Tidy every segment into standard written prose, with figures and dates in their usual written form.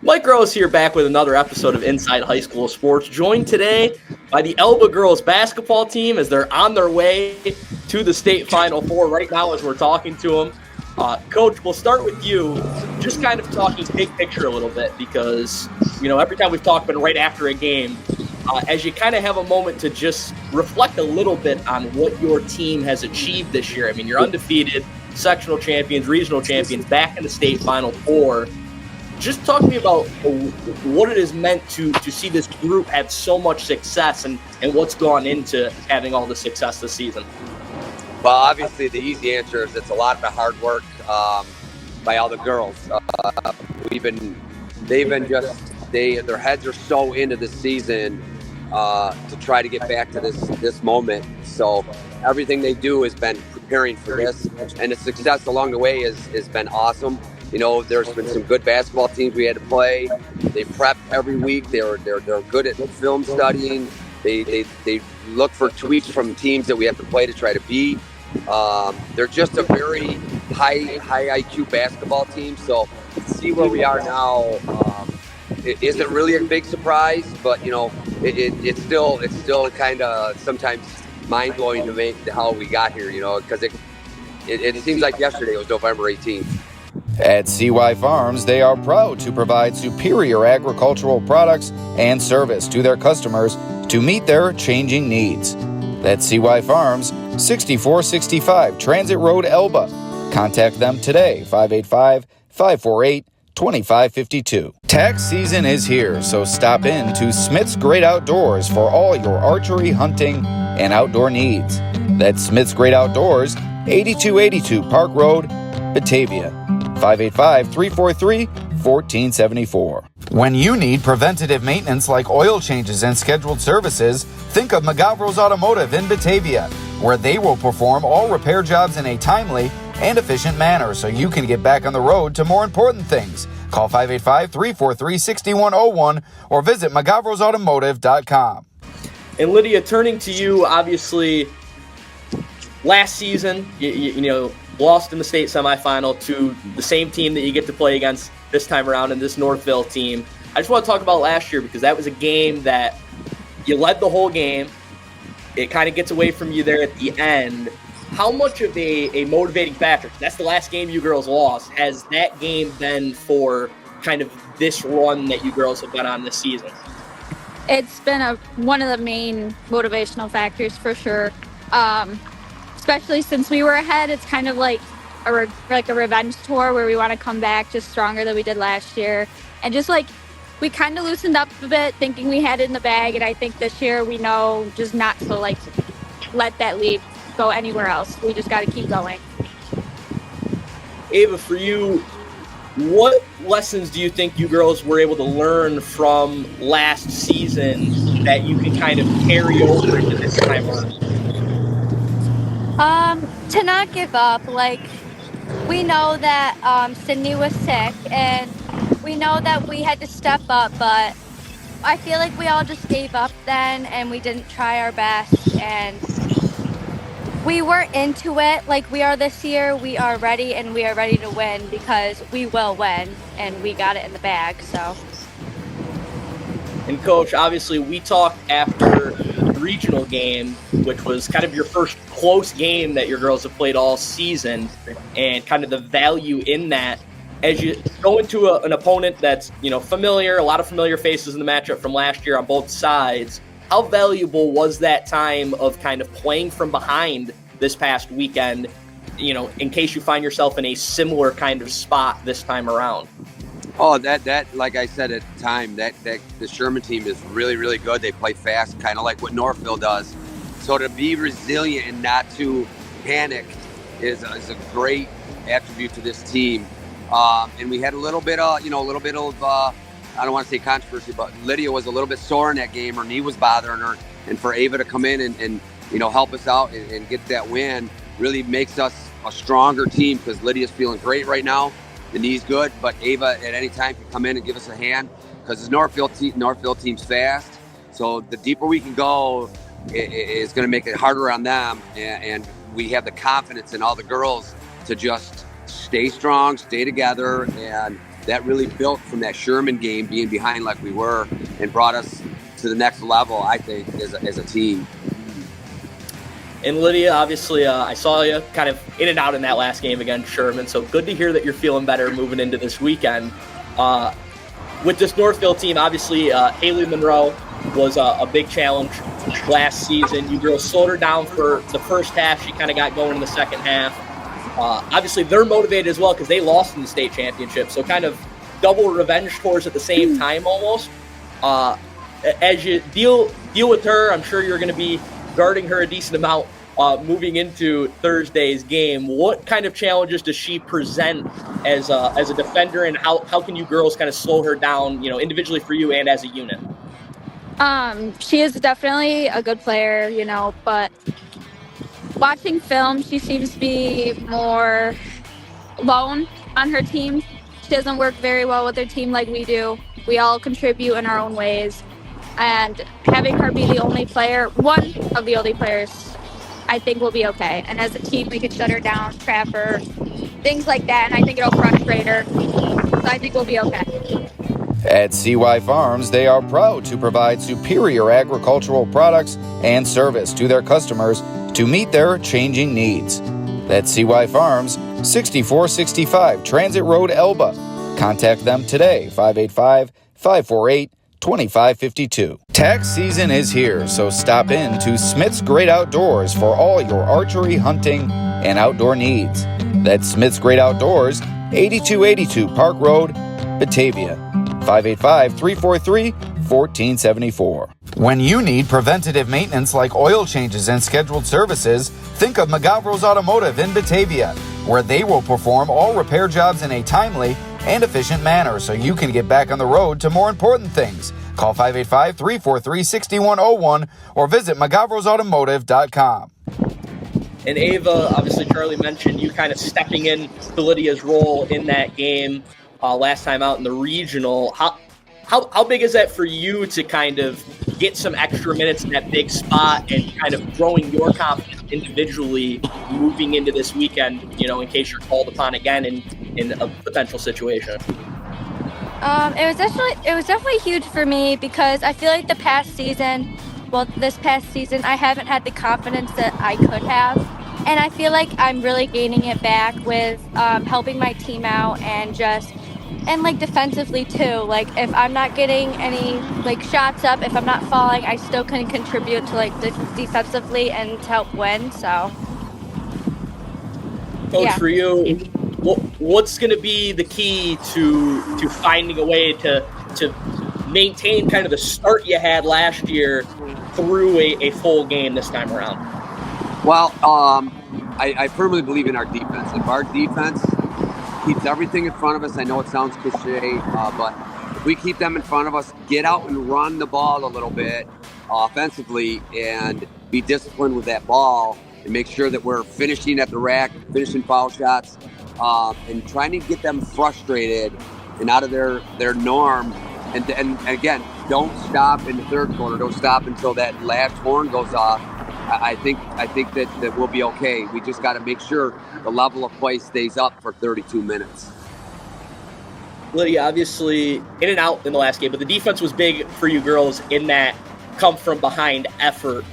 Mike Rose here, back with another episode of Inside High School Sports, joined today by the Elba girls basketball team as they're on their way to the state Final Four right now as we're talking to them. Coach, we'll start with you, just kind of talking big picture a little bit because, every time we've talked, been right after a game, as you kind of have a moment to just reflect a little bit on what your team has achieved this year. I mean, you're undefeated, sectional champions, regional champions, back in the state Final Four. Just talk to me about what it has meant to see this group have so much success and what's gone into having all the success this season. Well, obviously the easy answer is it's a lot of hard work by all the girls. Their heads are so into this season to try to get back to this moment. So everything they do has been preparing for this, and the success along the way has been awesome. There's been some good basketball teams we had to play. They prep every week. They're good at film studying. They look for tweaks from teams that we have to play to try to beat. They're just a very high IQ basketball team. So to see where we are now, it isn't really a big surprise, but it's still kind of sometimes mind blowing to me how we got here. Because it seems like yesterday was November 18th. At CY Farms, they are proud to provide superior agricultural products and service to their customers to meet their changing needs. That's CY Farms, 6465 Transit Road, Elba. Contact them today, 585-548-2552. Tax season is here, so stop in to Smith's Great Outdoors for all your archery, hunting, and outdoor needs. That's Smith's Great Outdoors, 8282 Park Road, Batavia. 585-343-1474. When you need preventative maintenance like oil changes and scheduled services, think of Mogavero's Automotive in Batavia, where they will perform all repair jobs in a timely and efficient manner so you can get back on the road to more important things. Call 585-343-6101 or visit mogaverosautomotive.com. And Lydia, turning to you, obviously, last season, you lost in the state semifinal to the same team that you get to play against this time around in this Northville team. I just want to talk about last year because that was a game that you led the whole game. It kind of gets away from you there at the end. How much of a motivating factor, that's the last game you girls lost, has that game been for kind of this run that you girls have been on this season? It's been one of the main motivational factors for sure. Especially since we were ahead, it's kind of like a revenge tour where we want to come back just stronger than we did last year. And just we kind of loosened up a bit thinking we had it in the bag. And I think this year we know just not to let that lead go anywhere else. We just got to keep going. Ava, for you, what lessons do you think you girls were able to learn from last season that you can kind of carry over into this time around? To not give up. We know that Sydney was sick, and we know that we had to step up, but I feel like we all just gave up then, and we didn't try our best, and we weren't into it like we are this year. We are ready, and we are ready to win because we will win, and we got it in the bag, so. And Coach, obviously we talked after the regional game, which was kind of your first close game that your girls have played all season, and kind of the value in that as you go into an opponent that's familiar, a lot of familiar faces in the matchup from last year on both sides. How valuable was that time of kind of playing from behind this past weekend, in case you find yourself in a similar kind of spot this time around? Oh, that like I said at the time, that the Sherman team is really, really good. They play fast, kind of like what Northville does. So to be resilient and not to panic is a great attribute to this team. And we had a little bit of, I don't want to say controversy, but Lydia was a little bit sore in that game. Her knee was bothering her. And for Ava to come in and help us out and get that win really makes us a stronger team because Lydia's feeling great right now. The knee's good, but Ava at any time can come in and give us a hand because this Northville team's fast. So the deeper we can go is going to make it harder on them. And we have the confidence in all the girls to just stay strong, stay together, and that really built from that Sherman game, being behind like we were, and brought us to the next level, I think, as a team. And Lydia, obviously, I saw you kind of in and out in that last game against Sherman, so good to hear that you're feeling better moving into this weekend. With this Northville team, obviously, Haley Monroe was a big challenge last season. You girls slowed her down for the first half. She kind of got going in the second half. Obviously, they're motivated as well because they lost in the state championship, so kind of double revenge tours at the same time almost. As you deal with her, I'm sure you're going to be guarding her a decent amount moving into Thursday's game. What kind of challenges does she present as a defender, and how can you girls kind of slow her down, individually for you and as a unit? She is definitely a good player, but watching film, she seems to be more lone on her team. She doesn't work very well with her team like we do. We all contribute in our own ways. And having her be the only player, one of the only players, I think will be okay. And as a team, we can shut her down, trap her, things like that. And I think it'll frustrate her. So I think we'll be okay. At CY Farms, they are proud to provide superior agricultural products and service to their customers to meet their changing needs. That's CY Farms, 6465 Transit Road, Elba. Contact them today, 585-548-2552. Tax season is here, so stop in to Smith's Great Outdoors for all your archery, hunting, and outdoor needs. That's Smith's Great Outdoors, 8282 Park Road, Batavia. 585-343-1474. When you need preventative maintenance like oil changes and scheduled services, think of Mogavero's Automotive in Batavia, where they will perform all repair jobs in a timely and efficient manner so you can get back on the road to more important things. Call 585-343-6101 or visit mogaverosautomotive.com. And Ava, obviously Charlie mentioned you kind of stepping in to Lydia's role in that game last time out in the regional. How big is that for you to kind of get some extra minutes in that big spot and kind of growing your confidence individually moving into this weekend, in case you're called upon again in a potential situation? It was definitely huge for me because I feel like this past season, I haven't had the confidence that I could have. And I feel like I'm really gaining it back with helping my team out and defensively too. Like if I'm not getting any shots up, if I'm not falling, I still can contribute to defensively and to help win. So, Coach, yeah. For you, what's going to be the key to finding a way to maintain kind of the start you had last year through a full game this time around? Well, I firmly believe in our defense. If our defense keeps everything in front of us, I know it sounds cliche, but if we keep them in front of us, get out and run the ball a little bit offensively and be disciplined with that ball and make sure that we're finishing at the rack, finishing foul shots, and trying to get them frustrated and out of their norm. And again, don't stop in the third quarter. Don't stop until that last horn goes off. I think that we'll be okay. We just got to make sure the level of play stays up for 32 minutes. Lydia, obviously in and out in the last game, but the defense was big for you girls in that come from behind effort.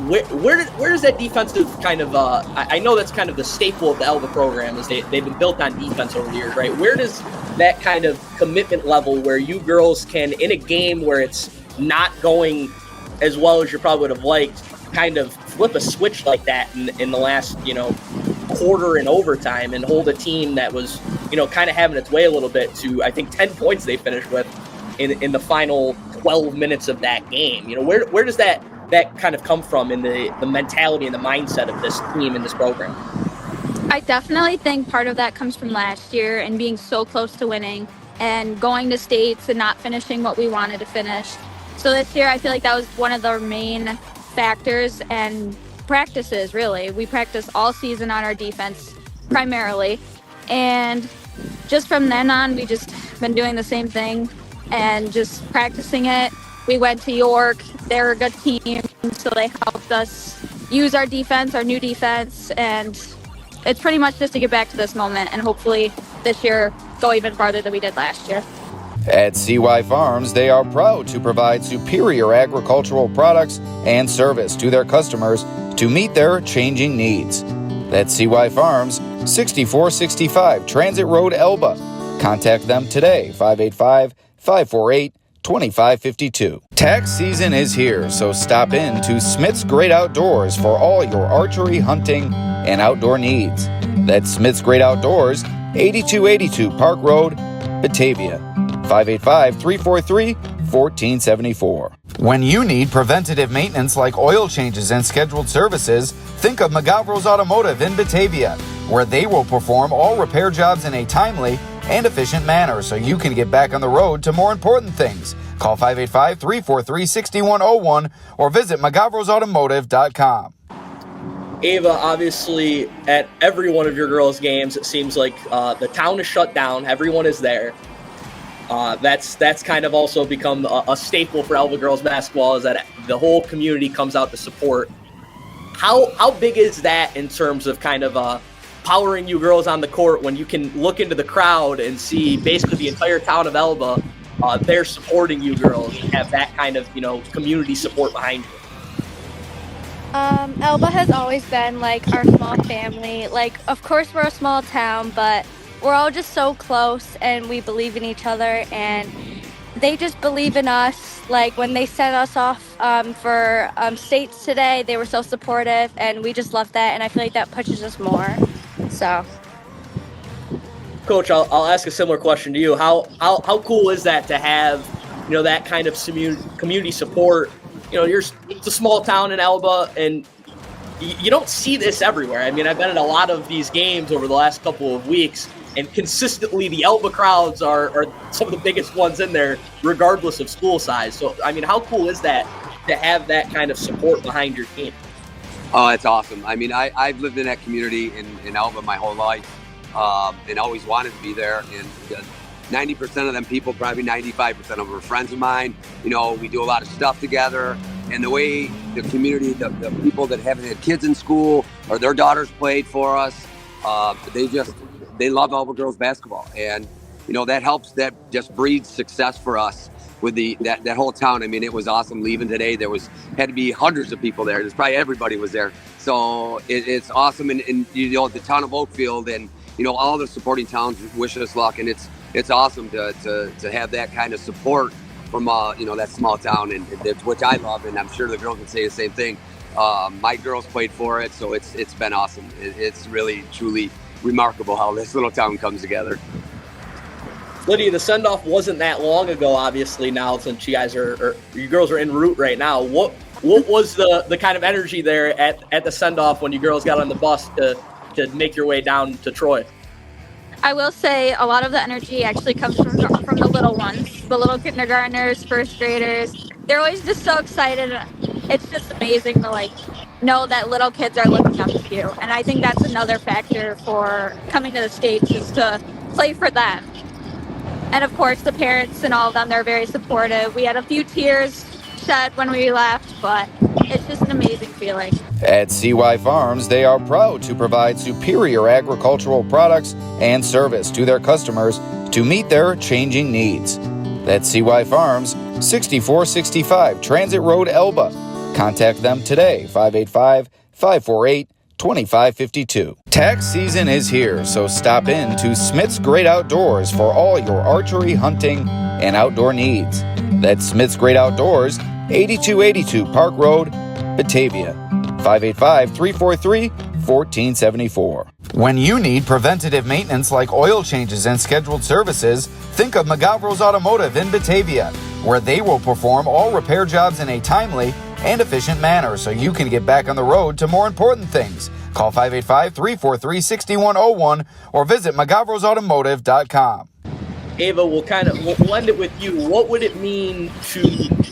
Where does that defensive kind of I know that's kind of the staple of the Elba program is they've been built on defense over the years, right? Where does that kind of commitment level where you girls can, in a game where it's not going as well as you probably would have liked, kind of flip a switch like that in the last, quarter and overtime and hold a team that was, kind of having its way a little bit to, I think, 10 points they finished with in the final 12 minutes of that game? Where does that kind of come from in the mentality and the mindset of this team and this program? I definitely think part of that comes from last year and being so close to winning and going to states and not finishing what we wanted to finish. So this year, I feel like that was one of the main factors, and practices, really. We practice all season on our defense primarily. And just from then on, we just been doing the same thing and just practicing it. We went to York. They're a good team, so they helped us use our defense, our new defense. And it's pretty much just to get back to this moment and hopefully this year go even farther than we did last year. At CY Farms, they are proud to provide superior agricultural products and service to their customers to meet their changing needs. That's CY Farms, 6465 Transit Road, Elba. Contact them today, 585-548-2552. Tax season is here, so stop in to Smith's Great Outdoors for all your archery, hunting, and outdoor needs. That's Smith's Great Outdoors, 8282 Park Road, Batavia. 585-343-1474. When you need preventative maintenance like oil changes and scheduled services, think of Mogavero's Automotive in Batavia, where they will perform all repair jobs in a timely and efficient manner so you can get back on the road to more important things. Call 585-343-6101 or visit mogaverosautomotive.com. Ava, obviously, at every one of your girls' games, it seems like the town is shut down. Everyone is there. That's kind of also become a staple for Elba girls basketball, is that the whole community comes out to support. How big is that in terms of kind of powering you girls on the court when you can look into the crowd and see basically the entire town of Elba, they're supporting you girls and have that kind of, community support behind you? Elba has always been like our small family. Like, of course, we're a small town, but we're all just so close and we believe in each other, and they just believe in us. Like, when they sent us off for states today, they were so supportive, and we just love that, and I feel like that pushes us more. So, Coach, I'll ask a similar question to you. How cool is that to have, that kind of community support? It's a small town in Elba, and you don't see this everywhere. I mean, I've been at a lot of these games over the last couple of weeks, and consistently the Elba crowds are some of the biggest ones in there, regardless of school size. So, I mean, how cool is that to have that kind of support behind your team? Oh, it's awesome. I mean, I've lived in that community in Elba my whole life, and always wanted to be there. And 90% of them people, probably 95% of them, are friends of mine. We do a lot of stuff together. And the way the community, the people that haven't had kids in school or their daughters played for us, they love Elba girls basketball. And, that helps, that just breeds success for us with that whole town. I mean, it was awesome leaving today. Had to be hundreds of people there. There's probably everybody was there. So it's awesome. And the town of Oakfield and, all the supporting towns wish us luck. And it's awesome to have that kind of support from, that small town, and which I love. And I'm sure the girls would say the same thing. My girls played for it. So it's been awesome. It's really, truly remarkable how this little town comes together. Lydia, the send-off wasn't that long ago, obviously, now, since you guys you girls are en route right now. What was the kind of energy there at the send-off when you girls got on the bus to make your way down to Troy? I will say a lot of the energy actually comes from the little ones, the little kindergartners, first graders. They're always just so excited. It's just amazing to know that little kids are looking up to you. And I think that's another factor for coming to the States, is to play for them. And of course, the parents and all of them, they're very supportive. We had a few tears shed when we left, but it's just an amazing feeling. At CY Farms, they are proud to provide superior agricultural products and service to their customers to meet their changing needs. That's CY Farms, 6465 Transit Road, Elba. Contact them today, 585-548-2552. Tax season is here, so stop in to Smith's Great Outdoors for all your archery, hunting, and outdoor needs. That's Smith's Great Outdoors, 8282 Park Road, Batavia. 585-343-1474. When you need preventative maintenance like oil changes and scheduled services, think of Mogavero's Automotive in Batavia, where they will perform all repair jobs in a timely and efficient manner so you can get back on the road to more important things. Call 585-343-6101 or visit mogaverosautomotive.com. Ava, we'll end it with you. What would it mean to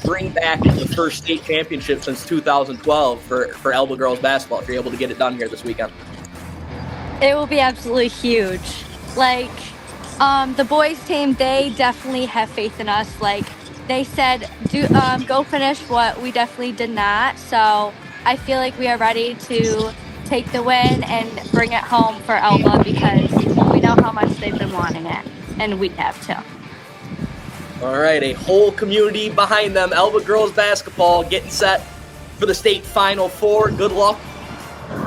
bring back the first state championship since 2012 for Elba girls basketball if you're able to get it done here this weekend? it will be absolutely huge. The boys team, they definitely have faith in us. They said, go finish what we definitely did not. So I feel like we are ready to take the win and bring it home for Elba because we know how much they've been wanting it, and we have too. All right, a whole community behind them. Elba girls basketball getting set for the state Final Four. Good luck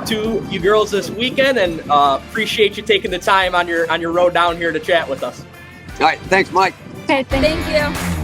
to you girls this weekend, and appreciate you taking the time on your road down here to chat with us. All right, thanks, Mike. Okay, Thank you.